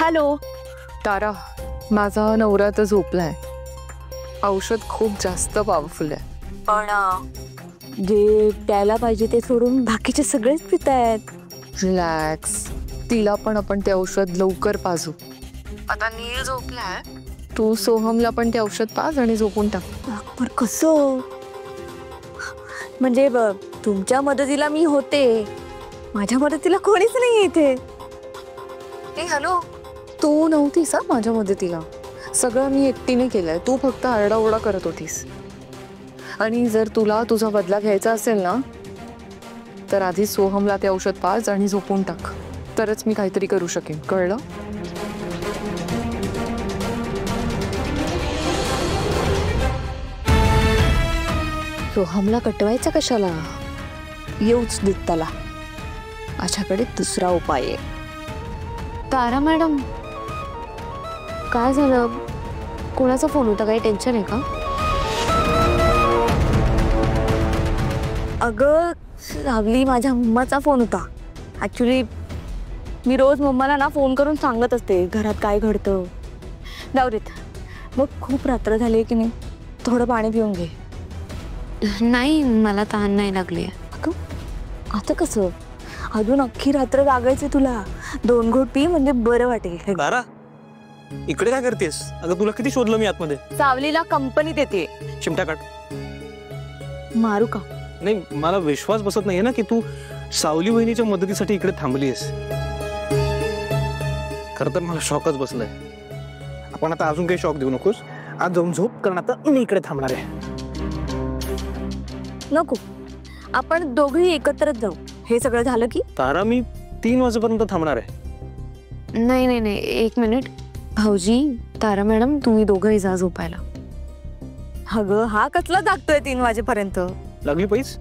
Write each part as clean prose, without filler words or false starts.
Hello तारा, माझा नवरा तर झोपलाय. औषध खूप जास्त पॉवरफुल आहे. पण जे प्यायला पाहिजे ते सोडून बाकीचे सगळेच पितायत. रिलॅक्स, तिला पण आपण ते औषध लवकर पाजू. आता नील झोपलाय, तू सोहमला पण ते औषध पाज आणि झोपून टाक. पण कसं? म्हणजे तुमच्या मदतीला मी होते, माझ्या मदतीला कोणीच नाही इथे. ए हॅलो, तू नव्हतीस माझ्या मदतीला. सगळं मी एकटीने केलंय, तू फक्त आरडाओरडा करत होतीस. आणि जर तुला तुझा बदला घ्यायचा असेल ना, तर आधी सोहमला ते औषध पाज आणि झोपून टाक, तरच मी काहीतरी करू शकेन. कळलं? सोहमला कटवायचा कशाला? येऊच देत त्याला. माझ्याकडे दुसरा उपाय आहे. तारा मॅडम, काय झालं? कोणाचा फोन होता? काही टेन्शन आहे का? अगं सावली, माझ्या मम्माचा फोन होता. ॲक्च्युली मी रोज मम्माला ना फोन करून सांगत असते घरात काय घडतं. जाऊदेत, मग खूप रात्र झाली की नाही, थोडं पाणी पिऊन घे. नाही, मला तहान नाही लागली. अगं आता कसं? अजून अख्खी रात्र जागायचं तुला. 2 घोट पी म्हणजे बरं वाटेल. तारा, इकडे काय करतेस? अगं तुला किती शोधलं मी आतमध्ये. सावलीला कंपनी देते. चिमटा काढ. मारू का? नाही, मला विश्वास बसत नाहीये ना की तू सावली वहिनीच्या मदतीसाठी इकडे थांबलीस. खरं तर मला शॉकच बसलाय. आपण आता अजून काही शॉक देऊ नकोस. आज जाऊन झोप, कारण आता मी इकडे थांबणार आहे. नको, आपण दोघेही एकत्रच जाऊ. हे सगळं झालं की तारा, मी 3 वाजेपर्यंत थांबणार आहे. नाही नाही नाही, 1 मिनिट. भाऊजी, तारा मॅडम, तुम्ही दोघंही जा झोपायला. अगं हा कसला जागतोय 3 वाजेपर्यंत? लागली पैस,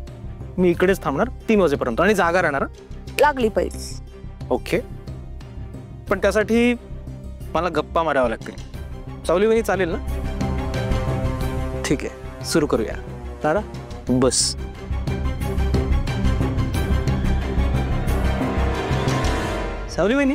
मी इकडेच थांबणार 3 वाजेपर्यंत आणि जागा राहणार. लागली पैस. ओके, पण त्यासाठी मला गप्पा माराव्या लागतील. सावली वहिनी चालेल ना? ठीक आहे, सुरू करूया. तारा बस. सावली वहिनी,